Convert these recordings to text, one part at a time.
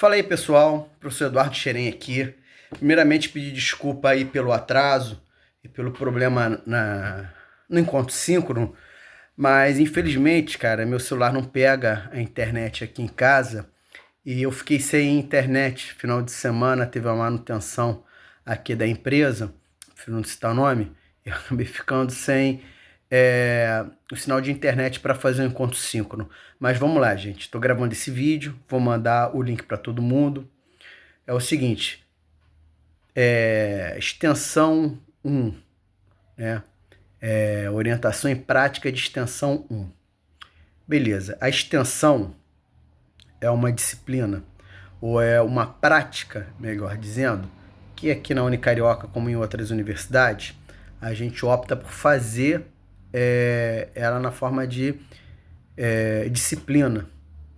Fala aí, pessoal, professor Eduardo Xeren aqui. Primeiramente, pedir desculpa aí pelo atraso e pelo problema no encontro síncrono, mas infelizmente, cara, meu celular não pega a internet aqui em casa e eu fiquei sem internet. Final de semana teve uma manutenção aqui da empresa, prefiro não citar o nome, e eu acabei ficando sem o sinal de internet para fazer o encontro síncrono. Mas vamos lá, gente. Estou gravando esse vídeo, vou mandar o link para todo mundo. É o seguinte, extensão 1, né? Orientação e prática de extensão 1. Beleza, a extensão é uma disciplina, ou é uma prática, melhor dizendo, que aqui na Unicarioca, como em outras universidades, a gente opta por fazer ela na forma de disciplina,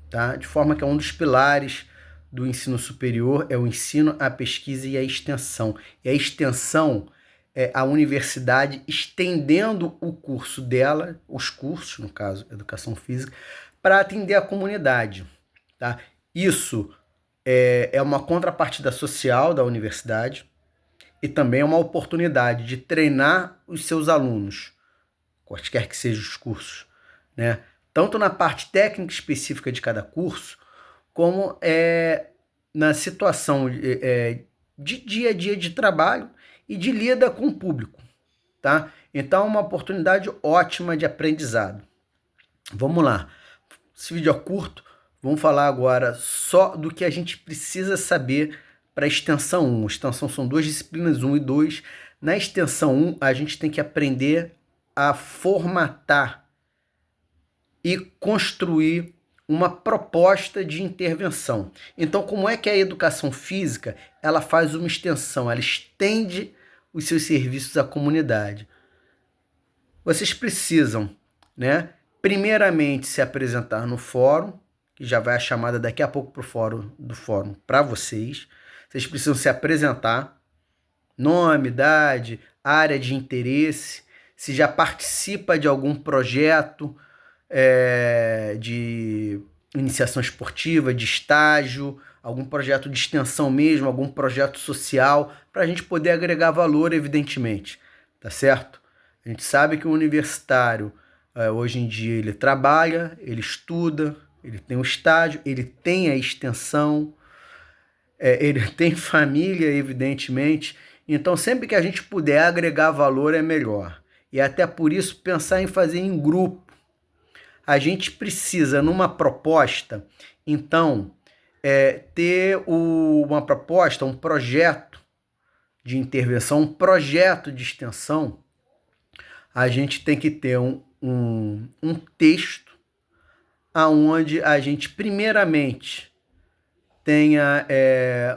tá? De forma que é um dos pilares do ensino superior, é o ensino, a pesquisa e a extensão. E a extensão é a universidade estendendo o curso dela, os cursos, no caso, educação física, para atender a comunidade, tá? Isso é uma contrapartida social da universidade e também é uma oportunidade de treinar os seus alunos, quaisquer que sejam os cursos, né? Tanto na parte técnica específica de cada curso, como na situação de dia a dia de trabalho e de lida com o público, tá? Então é uma oportunidade ótima de aprendizado. Vamos lá, esse vídeo é curto, vamos falar agora só do que a gente precisa saber para a extensão 1. A extensão são duas disciplinas, 1 e 2. Na extensão 1, a gente tem que aprender a formatar e construir uma proposta de intervenção. Então, como é que a educação física ela faz uma extensão? Ela estende os seus serviços à comunidade. Vocês precisam, né, primeiramente se apresentar no fórum, que já vai a chamada daqui a pouco para o fórum para vocês. Vocês precisam se apresentar, nome, idade, área de interesse, se já participa de algum projeto, de iniciação esportiva, de estágio, algum projeto de extensão mesmo, algum projeto social, para a gente poder agregar valor, evidentemente, tá certo? A gente sabe que o universitário, hoje em dia, ele trabalha, ele estuda, ele tem o estágio, ele tem a extensão, ele tem família, evidentemente. Então, sempre que a gente puder agregar valor, é melhor. E até por isso, pensar em fazer em grupo. A gente precisa, numa proposta, então, ter uma proposta, um projeto de intervenção, um projeto de extensão. A gente tem que ter um texto onde a gente, primeiramente, tenha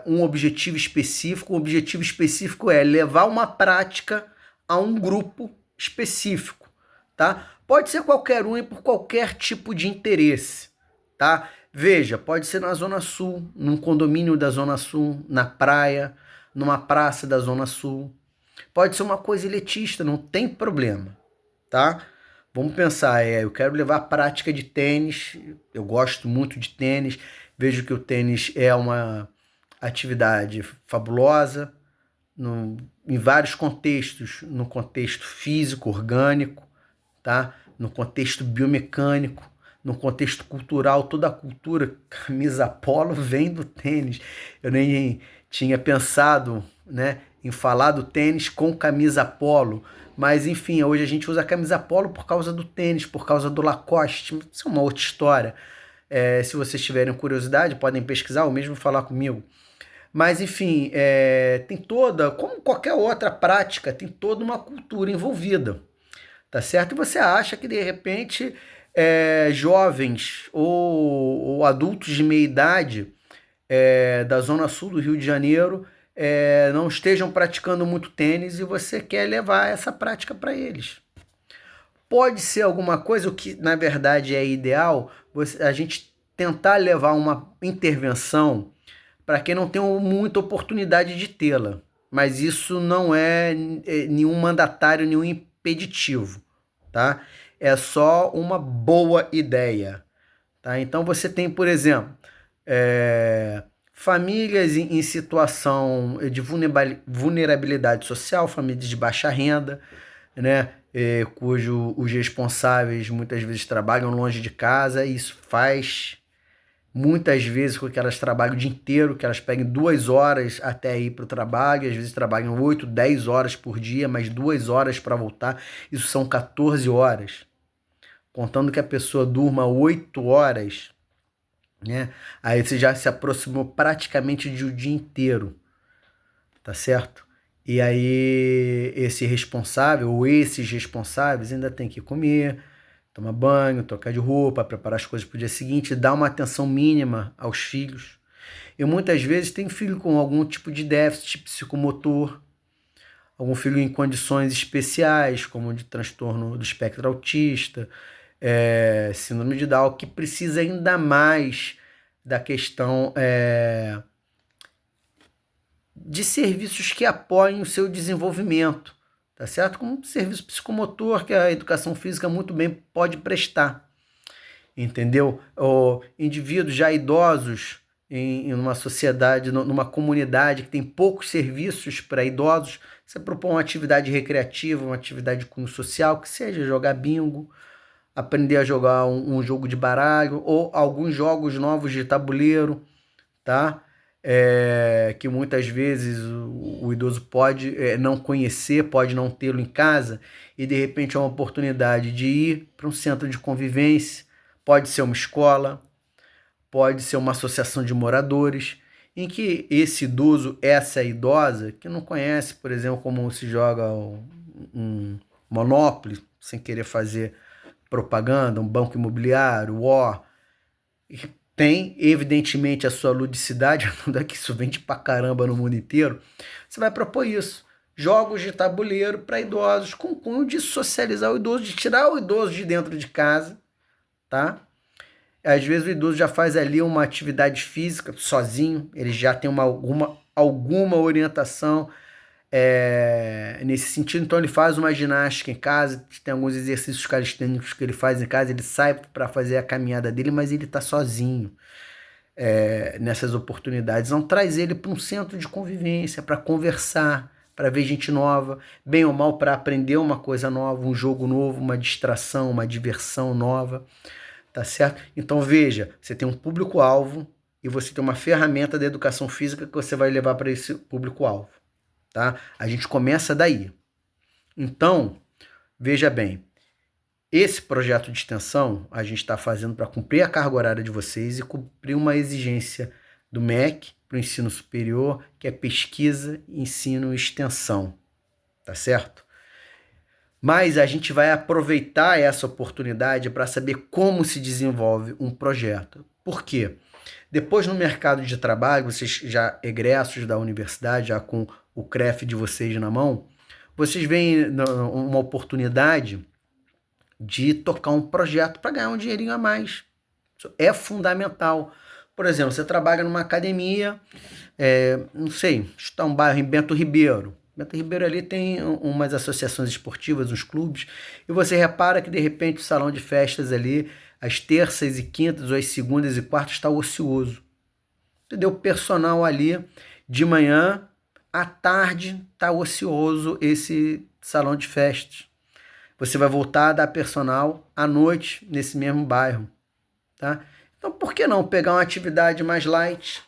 um objetivo específico. O objetivo específico é levar uma prática a um grupo específico, tá? Pode ser qualquer um e por qualquer tipo de interesse, tá? Veja, pode ser na Zona Sul, num condomínio da Zona Sul, na praia, numa praça da Zona Sul. Pode ser uma coisa elitista, não tem problema, tá? Vamos pensar, eu quero levar a prática de tênis, eu gosto muito de tênis, vejo que o tênis é uma atividade fabulosa em vários contextos, no contexto físico, orgânico, tá? No contexto biomecânico, no contexto cultural, toda a cultura, camisa polo vem do tênis. Eu nem tinha pensado, né, em falar do tênis com camisa polo, mas enfim, hoje a gente usa camisa polo por causa do tênis, por causa do Lacoste. Isso é uma outra história. Se vocês tiverem curiosidade, podem pesquisar ou mesmo falar comigo. Mas, enfim, tem toda, como qualquer outra prática, tem toda uma cultura envolvida, tá certo? E você acha que, de repente, jovens ou adultos de meia idade da Zona Sul do Rio de Janeiro não estejam praticando muito tênis e você quer levar essa prática para eles. Pode ser alguma coisa, o que na verdade é ideal, a gente tentar levar uma intervenção para quem não tem muita oportunidade de tê-la. Mas isso não é nenhum mandatário, nenhum impeditivo, tá? É só uma boa ideia, tá? Então você tem, por exemplo, famílias em situação de vulnerabilidade social, famílias de baixa renda, né? Cujo os responsáveis muitas vezes trabalham longe de casa, e isso faz muitas vezes com que elas trabalhem o dia inteiro, que elas peguem 2 horas até ir para o trabalho, às vezes trabalham 8, 10 horas por dia, mas 2 horas para voltar, isso são 14 horas. Contando que a pessoa durma 8 horas, né? Aí você já se aproximou praticamente de um dia inteiro, tá certo? E aí esse responsável ou esses responsáveis ainda tem que comer, tomar banho, trocar de roupa, preparar as coisas para o dia seguinte, dar uma atenção mínima aos filhos. E muitas vezes tem filho com algum tipo de déficit psicomotor, algum filho em condições especiais, como de transtorno do espectro autista, síndrome de Down, que precisa ainda mais da questão de serviços que apoiem o seu desenvolvimento, tá certo? Como um serviço psicomotor que a educação física muito bem pode prestar, entendeu? Indivíduos já idosos em uma sociedade, numa comunidade que tem poucos serviços para idosos, você propõe uma atividade recreativa, uma atividade de cunho social, que seja jogar bingo, aprender a jogar um jogo de baralho ou alguns jogos novos de tabuleiro, tá? Que muitas vezes o idoso pode não conhecer, pode não tê-lo em casa, e de repente é uma oportunidade de ir para um centro de convivência, pode ser uma escola, pode ser uma associação de moradores, em que esse idoso, essa idosa, que não conhece, por exemplo, como se joga um Monopoly, sem querer fazer propaganda, um banco imobiliário, War, tem evidentemente a sua ludicidade, não é que isso vende pra caramba no mundo inteiro, você vai propor isso. Jogos de tabuleiro para idosos, com cunho de socializar o idoso, de tirar o idoso de dentro de casa, tá? Às vezes o idoso já faz ali uma atividade física sozinho, ele já tem alguma orientação nesse sentido, então ele faz uma ginástica em casa, tem alguns exercícios calistênicos que ele faz em casa, ele sai para fazer a caminhada dele, mas ele está sozinho nessas oportunidades. Então traz ele para um centro de convivência, para conversar, para ver gente nova, bem ou mal para aprender uma coisa nova, um jogo novo, uma distração, uma diversão nova, tá certo? Então veja, você tem um público-alvo e você tem uma ferramenta da educação física que você vai levar para esse público-alvo. Tá? A gente começa daí. Então, veja bem, esse projeto de extensão a gente está fazendo para cumprir a carga horária de vocês e cumprir uma exigência do MEC para o ensino superior, que é pesquisa, ensino e extensão, tá certo? Mas a gente vai aproveitar essa oportunidade para saber como se desenvolve um projeto. Por quê? Depois no mercado de trabalho, vocês já egressos da universidade, já com o CREF de vocês na mão, vocês veem uma oportunidade de tocar um projeto para ganhar um dinheirinho a mais. Isso é fundamental. Por exemplo, você trabalha numa academia, não sei, está um bairro em Bento Ribeiro. Bento Ribeiro ali tem umas associações esportivas, uns clubes, e você repara que de repente o salão de festas ali, às terças e quintas, ou às segundas e quartas, está ocioso. Entendeu? O personal ali de manhã, à tarde, está ocioso esse salão de festas. Você vai voltar a dar personal à noite nesse mesmo bairro, tá? Então, por que não pegar uma atividade mais light?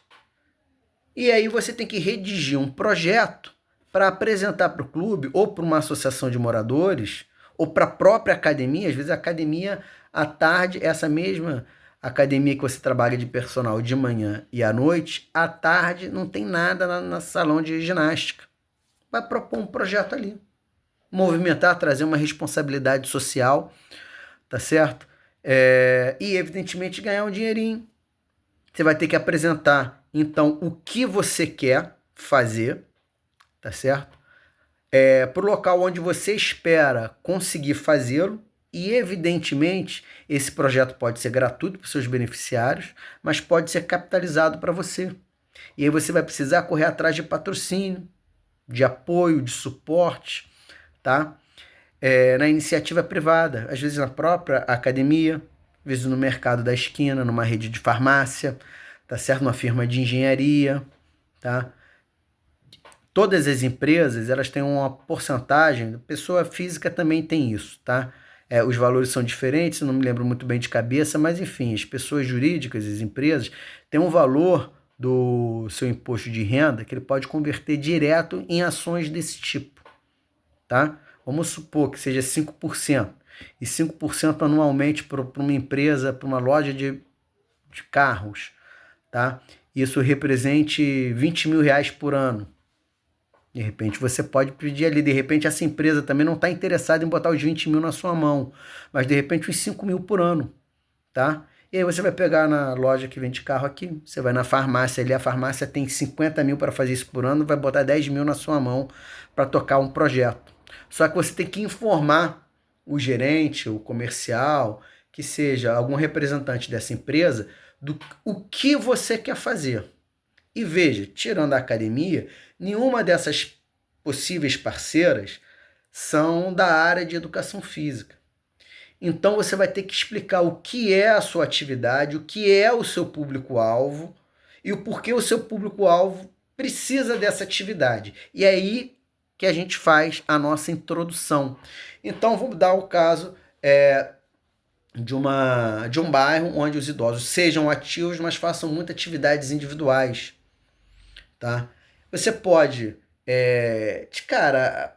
E aí você tem que redigir um projeto para apresentar para o clube ou para uma associação de moradores ou para a própria academia. Às vezes a academia à tarde, essa mesma academia que você trabalha de personal de manhã e à noite, à tarde não tem nada na salão de ginástica. Vai propor um projeto ali. Movimentar, trazer uma responsabilidade social, tá certo? E evidentemente ganhar um dinheirinho. Você vai ter que apresentar, então, o que você quer fazer, tá certo? Para o local onde você espera conseguir fazê-lo, e evidentemente esse projeto pode ser gratuito para os seus beneficiários, mas pode ser capitalizado para você. E aí você vai precisar correr atrás de patrocínio, de apoio, de suporte, tá? Na iniciativa privada, às vezes na própria academia, às vezes no mercado da esquina, numa rede de farmácia, tá certo? Uma firma de engenharia, tá? Todas as empresas, elas têm uma porcentagem, pessoa física também tem isso, tá? Os valores são diferentes, não me lembro muito bem de cabeça, mas enfim, as pessoas jurídicas, as empresas, têm um valor do seu imposto de renda que ele pode converter direto em ações desse tipo, tá? Vamos supor que seja 5%, e 5% anualmente para uma empresa, para uma loja de carros, tá? Isso represente 20 mil reais por ano. De repente você pode pedir ali, de repente essa empresa também não está interessada em botar os 20 mil na sua mão, mas de repente uns 5 mil por ano, tá? E aí você vai pegar na loja que vende carro aqui, você vai na farmácia ali, a farmácia tem 50 mil para fazer isso por ano, vai botar 10 mil na sua mão para tocar um projeto. Só que você tem que informar o gerente, o comercial, que seja algum representante dessa empresa, do o que você quer fazer. E veja, tirando a academia, nenhuma dessas possíveis parceiras são da área de educação física. Então você vai ter que explicar o que é a sua atividade, o que é o seu público-alvo e o porquê o seu público-alvo precisa dessa atividade. E é aí que a gente faz a nossa introdução. Então vamos dar o caso de um bairro onde os idosos sejam ativos, mas façam muitas atividades individuais, tá? Você pode, de cara,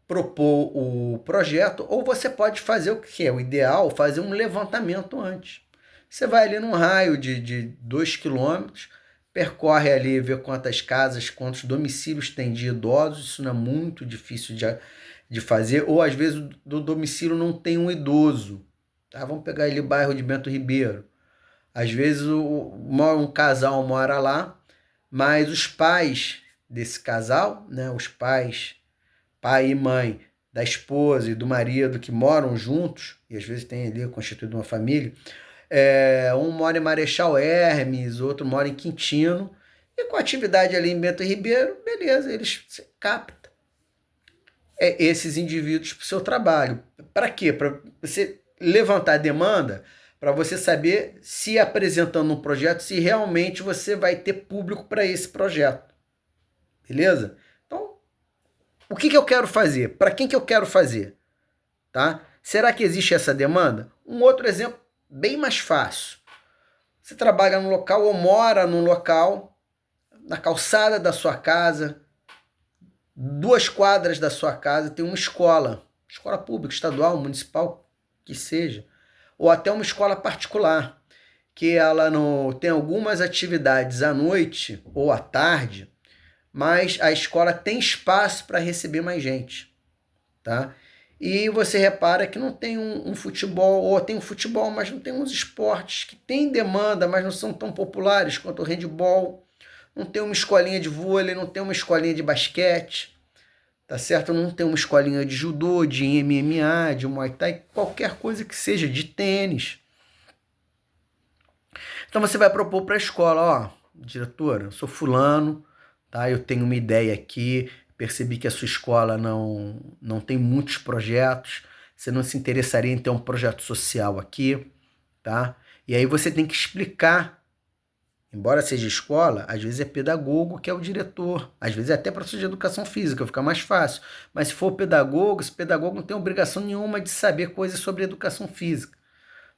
propor o projeto, ou você pode fazer o que é o ideal, fazer um levantamento antes. Você vai ali num raio de 2 quilômetros, percorre ali, vê quantas casas, quantos domicílios tem de idosos, isso não é muito difícil de fazer, ou às vezes do domicílio não tem um idoso, tá? Vamos pegar ali o bairro de Bento Ribeiro. Às vezes um casal mora lá, mas os pais desse casal, né, os pais, pai e mãe da esposa e do marido que moram juntos, e às vezes tem ali constituído uma família, um mora em Marechal Hermes, outro mora em Quintino, e com atividade ali em Bento Ribeiro, beleza, eles captam esses indivíduos para o seu trabalho. Para quê? Para você levantar a demanda, para você saber se apresentando um projeto, se realmente você vai ter público para esse projeto. Beleza? Então, o que eu quero fazer? Para quem que eu quero fazer? Tá? Será que existe essa demanda? Um outro exemplo bem mais fácil. Você trabalha num local ou mora num local, na calçada da sua casa, 2 quadras da sua casa, tem uma escola pública, estadual, municipal, que seja, ou até uma escola particular, que ela tem algumas atividades à noite ou à tarde, mas a escola tem espaço para receber mais gente, tá? E você repara que não tem um futebol, ou tem um futebol, mas não tem uns esportes que têm demanda, mas não são tão populares quanto o handebol, não tem uma escolinha de vôlei, não tem uma escolinha de basquete, tá certo? Não tem uma escolinha de judô, de MMA, de Muay Thai, qualquer coisa que seja, de tênis. Então você vai propor para a escola, ó, diretora, eu sou fulano, tá? Eu tenho uma ideia aqui, percebi que a sua escola não tem muitos projetos, você não se interessaria em ter um projeto social aqui, tá? E aí você tem que explicar, embora seja escola, às vezes é pedagogo que é o diretor, às vezes é até professor de educação física, fica mais fácil. Mas se for pedagogo, esse pedagogo não tem obrigação nenhuma de saber coisas sobre educação física,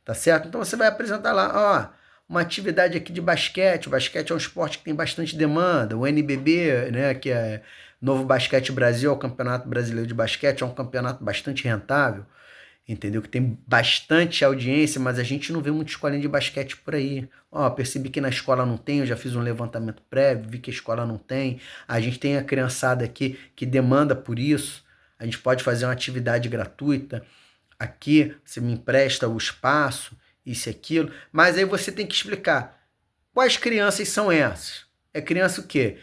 tá certo? Então você vai apresentar lá, ó, uma atividade aqui de basquete. O basquete é um esporte que tem bastante demanda. O NBB, né, que é Novo Basquete Brasil, é o Campeonato Brasileiro de Basquete, é um campeonato bastante rentável, entendeu? Que tem bastante audiência, mas a gente não vê muita escolinha de basquete por aí. Ó, percebi que na escola não tem, eu já fiz um levantamento prévio, vi que a escola não tem. A gente tem a criançada aqui que demanda por isso. A gente pode fazer uma atividade gratuita. Aqui, você me empresta o espaço, isso e aquilo. Mas aí você tem que explicar quais crianças são essas. É criança o quê?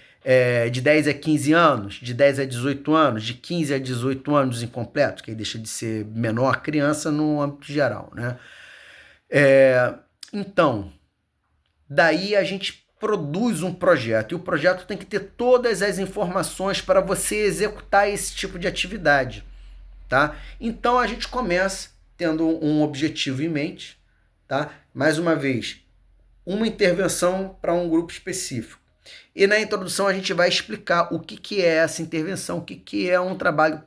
De 10 a 15 anos, de 10 a 18 anos, de 15 a 18 anos incompletos, que aí deixa de ser menor criança no âmbito geral, né? Então, daí a gente produz um projeto, e o projeto tem que ter todas as informações para você executar esse tipo de atividade, tá? Então a gente começa tendo um objetivo em mente, tá? Mais uma vez, uma intervenção para um grupo específico. E na introdução a gente vai explicar o que é essa intervenção, o que é um trabalho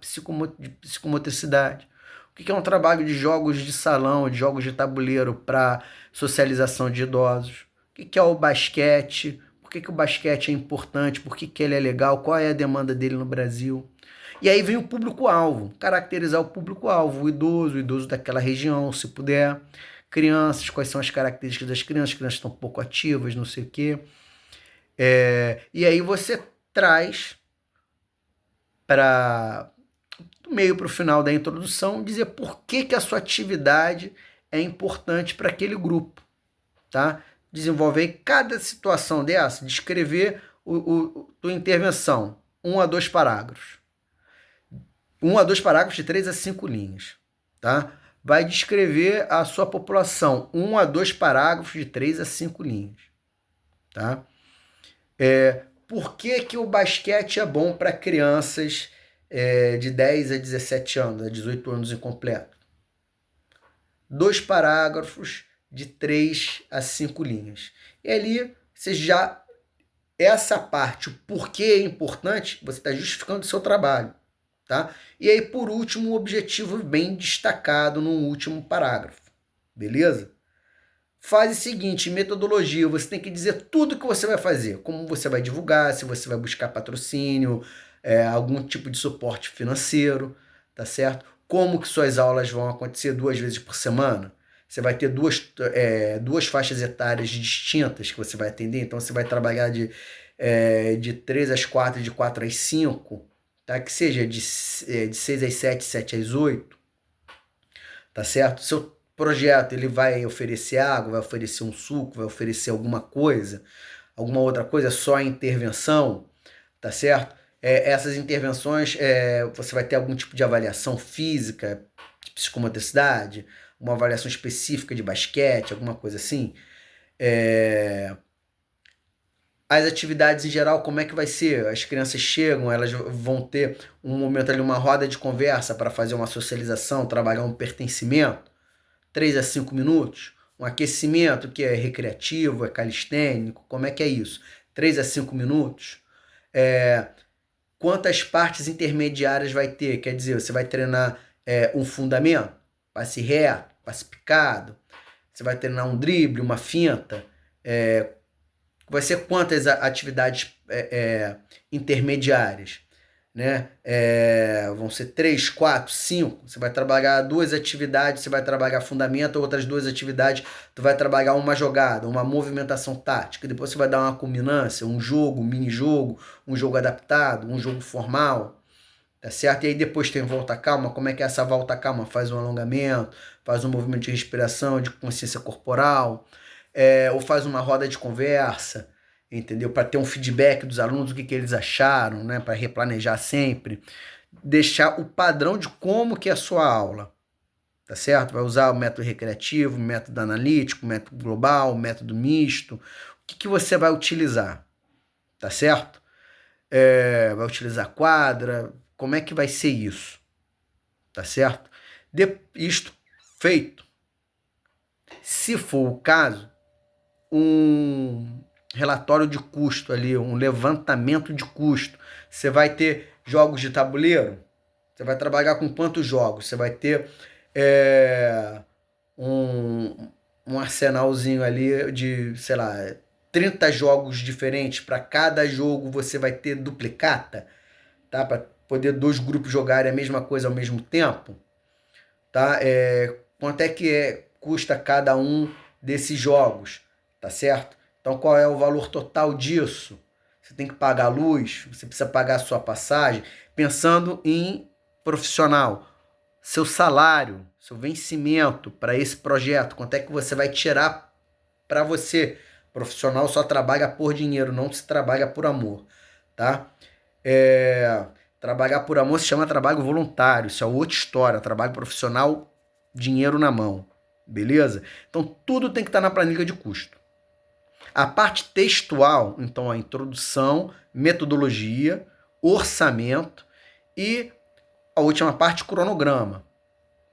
de psicomotricidade, o que é um trabalho de jogos de salão, de jogos de tabuleiro para socialização de idosos, o que é o basquete, por que o basquete é importante, por que ele é legal, qual é a demanda dele no Brasil. E aí vem o público-alvo, caracterizar o público-alvo, o idoso daquela região, se puder, crianças, quais são as características das crianças, as crianças estão pouco ativas, não sei o quê. E aí você traz para do meio para o final da introdução dizer por que a sua atividade é importante para aquele grupo, tá? Desenvolver cada situação dessa, descrever tua intervenção, 1 a 2 parágrafos. 1 a 2 parágrafos de 3 a 5 linhas, tá? Vai descrever a sua população, 1 a 2 parágrafos de 3 a 5 linhas, tá? Por que o basquete é bom para crianças de 10 a 17 anos, a 18 anos incompleto? 2 parágrafos de 3 a 5 linhas. E ali, você já... Essa parte, o porquê é importante, você está justificando o seu trabalho, tá? E aí, por último, o objetivo bem destacado no último parágrafo, beleza? Fase seguinte, metodologia, você tem que dizer tudo que você vai fazer, como você vai divulgar, se você vai buscar patrocínio, algum tipo de suporte financeiro, tá certo? Como que suas aulas vão acontecer 2 vezes por semana? Você vai ter duas faixas etárias distintas que você vai atender, então você vai trabalhar de 3 às 4, de 4 às 5, tá? Que seja de 6 às 7, 7 às 8, tá certo? Seu projeto ele vai oferecer água, vai oferecer um suco, vai oferecer alguma outra coisa, só a intervenção, tá certo? Essas intervenções, você vai ter algum tipo de avaliação física, de psicomotricidade, uma avaliação específica de basquete, alguma coisa assim. As atividades em geral, como é que vai ser? As crianças chegam, elas vão ter um momento ali, uma roda de conversa para fazer uma socialização, trabalhar um pertencimento, 3 a 5 minutos. Um aquecimento que é recreativo, é calistênico, como é que é isso? 3 a 5 minutos. Quantas partes intermediárias vai ter? Quer dizer, você vai treinar um fundamento, passe reto, passe picado, você vai treinar um drible, uma finta, vai ser quantas atividades intermediárias, né? Vão ser 3, 4, 5, você vai trabalhar 2 atividades, você vai trabalhar fundamento, outras 2 atividades, tu vai trabalhar uma jogada, uma movimentação tática, depois você vai dar uma culminância, um jogo, um mini-jogo, um jogo adaptado, um jogo formal, tá certo? E aí depois tem volta calma, como é que é essa volta calma? Faz um alongamento, faz um movimento de respiração, de consciência corporal, ou faz uma roda de conversa, entendeu? Para ter um feedback dos alunos, o que eles acharam, né? Para replanejar sempre. Deixar o padrão de como que é a sua aula, tá certo? Vai usar o método recreativo, o método analítico, o método global, o método misto. O que você vai utilizar, tá certo? Vai utilizar quadra, como é que vai ser isso, tá certo? Isto feito, se for o caso, um relatório de custo ali, um levantamento de custo. Você vai ter jogos de tabuleiro? Você vai trabalhar com quantos jogos? Você vai ter um arsenalzinho ali de, sei lá, 30 jogos diferentes. Para cada jogo você vai ter duplicata, tá? Para poder 2 grupos jogarem a mesma coisa ao mesmo tempo, tá? Quanto é que custa cada um desses jogos, tá certo? Então, qual é o valor total disso? Você tem que pagar a luz, você precisa pagar a sua passagem, pensando em profissional, seu salário, seu vencimento para esse projeto, quanto é que você vai tirar para você. Profissional só trabalha por dinheiro, não se trabalha por amor, tá? Trabalhar por amor se chama trabalho voluntário, isso é outra história. Trabalho profissional, dinheiro na mão, beleza? Então, tudo tem que estar na planilha de custo. A parte textual, então, a introdução, metodologia, orçamento e a última parte, cronograma,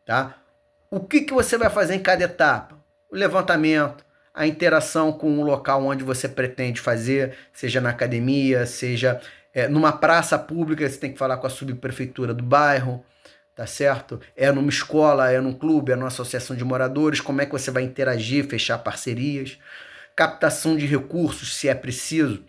tá? O que você vai fazer em cada etapa? O levantamento, a interação com o local onde você pretende fazer, seja na academia, seja numa praça pública, você tem que falar com a subprefeitura do bairro, tá certo? É numa escola, é num clube, é numa associação de moradores, como é que você vai interagir, fechar parcerias, captação de recursos, se é preciso.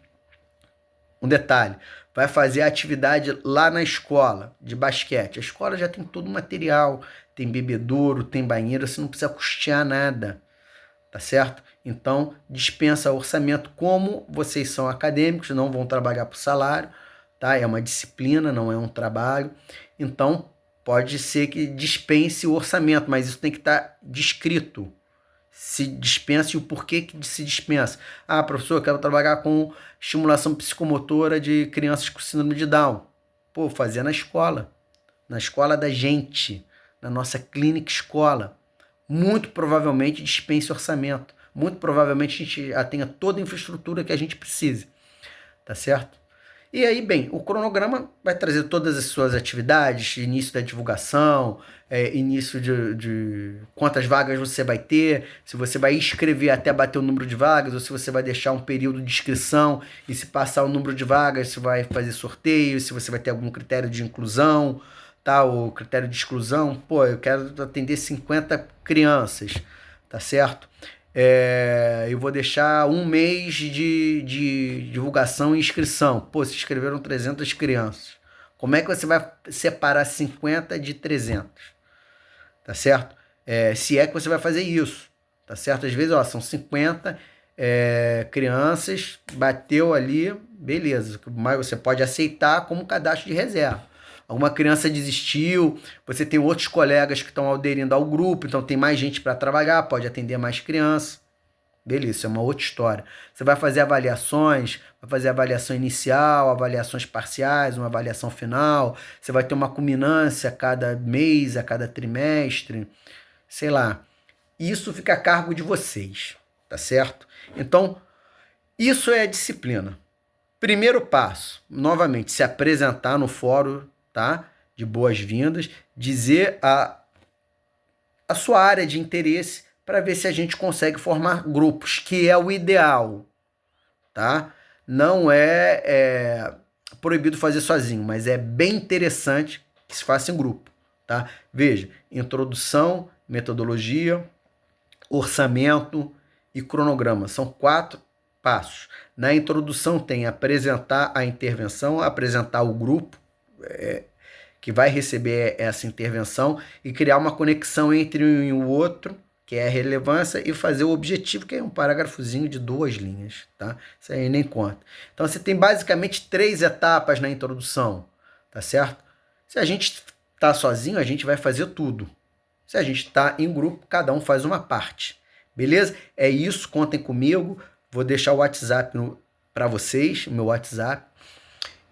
Um detalhe, vai fazer a atividade lá na escola de basquete. A escola já tem todo o material, tem bebedouro, tem banheiro, você não precisa custear nada, tá certo? Então, dispensa orçamento. Como vocês são acadêmicos, não vão trabalhar por salário, tá? É uma disciplina, não é um trabalho. Então, pode ser que dispense o orçamento, mas isso tem que estar descrito. Se dispensa e o porquê que se dispensa. Ah, professor, eu quero trabalhar com estimulação psicomotora de crianças com síndrome de Down. Pô, fazer na escola da gente, na nossa clínica escola. Muito provavelmente dispense orçamento. Muito provavelmente a gente já tenha toda a infraestrutura que a gente precise. Tá certo? E aí, bem, o cronograma vai trazer todas as suas atividades, início da divulgação, início de quantas vagas você vai ter, se você vai escrever até bater o número de vagas, ou se você vai deixar um período de inscrição e se passar o número de vagas, se vai fazer sorteio, se você vai ter algum critério de inclusão, tá? O critério de exclusão, pô, eu quero atender 50 crianças, tá certo? Eu vou deixar um mês de divulgação e inscrição. Pô, se inscreveram 300 crianças. Como é que você vai separar 50 de 300? Tá certo? Se é que você vai fazer isso. Tá certo? Às vezes, ó, são 50 crianças, bateu ali, beleza. Mas você pode aceitar como cadastro de reserva. Alguma criança desistiu, você tem outros colegas que estão aderindo ao grupo, então tem mais gente para trabalhar, pode atender mais crianças. Beleza, isso é uma outra história. Você vai fazer avaliações, vai fazer avaliação inicial, avaliações parciais, uma avaliação final. Você vai ter uma culminância a cada mês, a cada trimestre, sei lá. Isso fica a cargo de vocês, tá certo? Então, isso é disciplina. Primeiro passo, novamente, se apresentar no fórum, tá? De boas-vindas, dizer a sua área de interesse para ver se a gente consegue formar grupos, que é o ideal, tá? Não é proibido fazer sozinho, mas é bem interessante que se faça em grupo, tá? Veja, introdução, metodologia, orçamento e cronograma. São 4 passos. Na introdução tem apresentar a intervenção, apresentar o grupo que vai receber essa intervenção e criar uma conexão entre um e o outro, que é a relevância, e fazer o objetivo, que é um parágrafozinho de 2 linhas, tá? Isso aí nem conta. Então, você tem basicamente 3 etapas na introdução, tá certo? Se a gente está sozinho, a gente vai fazer tudo. Se a gente está em grupo, cada um faz uma parte. Beleza? É isso, contem comigo. Vou deixar o WhatsApp para vocês, o meu WhatsApp.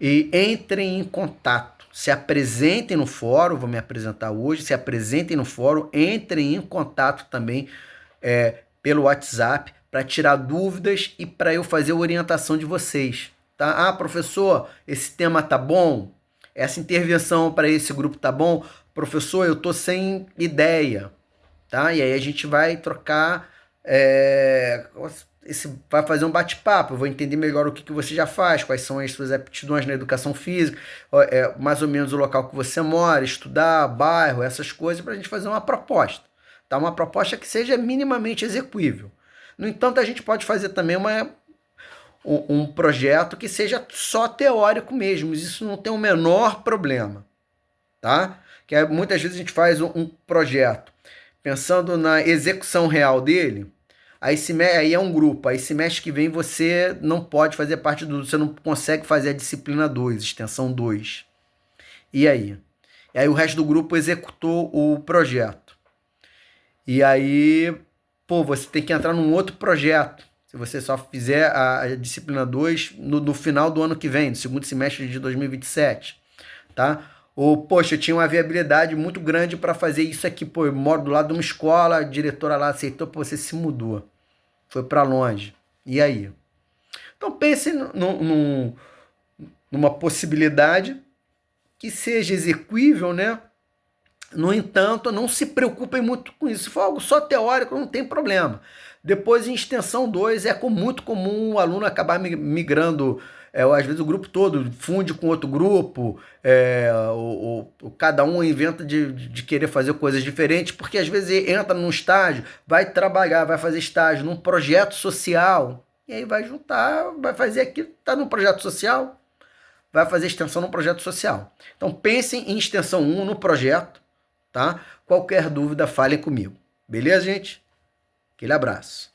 E entrem em contato. Se apresentem no fórum, vou me apresentar hoje. Se apresentem no fórum, entrem em contato também pelo WhatsApp para tirar dúvidas e para eu fazer a orientação de vocês. Tá? Ah, professor, esse tema tá bom? Essa intervenção para esse grupo tá bom? Professor, eu tô sem ideia. Tá? E aí a gente vai trocar, vai fazer um bate-papo, eu vou entender melhor o que você já faz, quais são as suas aptidões na educação física, mais ou menos o local que você mora, estudar, bairro, essas coisas, para a gente fazer uma proposta. Tá? Uma proposta que seja minimamente execuível. No entanto, a gente pode fazer também um projeto que seja só teórico mesmo, isso não tem o menor problema. Tá? Que muitas vezes a gente faz um projeto pensando na execução real dele, aí é um grupo, aí semestre que vem você não pode fazer parte você não consegue fazer a disciplina 2, extensão 2. E aí? E aí o resto do grupo executou o projeto. E aí, pô, você tem que entrar num outro projeto. Se você só fizer a disciplina 2 no final do ano que vem, no segundo semestre de 2027, tá? Ou, poxa, eu tinha uma viabilidade muito grande para fazer isso aqui, pô, eu moro do lado de uma escola, a diretora lá aceitou, pô, você se mudou, foi para longe, e aí? Então pense numa possibilidade que seja execuível, né? No entanto, não se preocupem muito com isso. Se for algo só teórico, não tem problema. Depois, em extensão 2, é muito comum o aluno acabar migrando, às vezes o grupo todo funde com outro grupo, cada um inventa de querer fazer coisas diferentes, porque às vezes entra num estágio, vai trabalhar, vai fazer estágio num projeto social, e aí vai juntar, vai fazer aquilo, está num projeto social, vai fazer extensão num projeto social. Então pensem em extensão 1 no projeto, tá? Qualquer dúvida, falem comigo. Beleza, gente? Aquele abraço.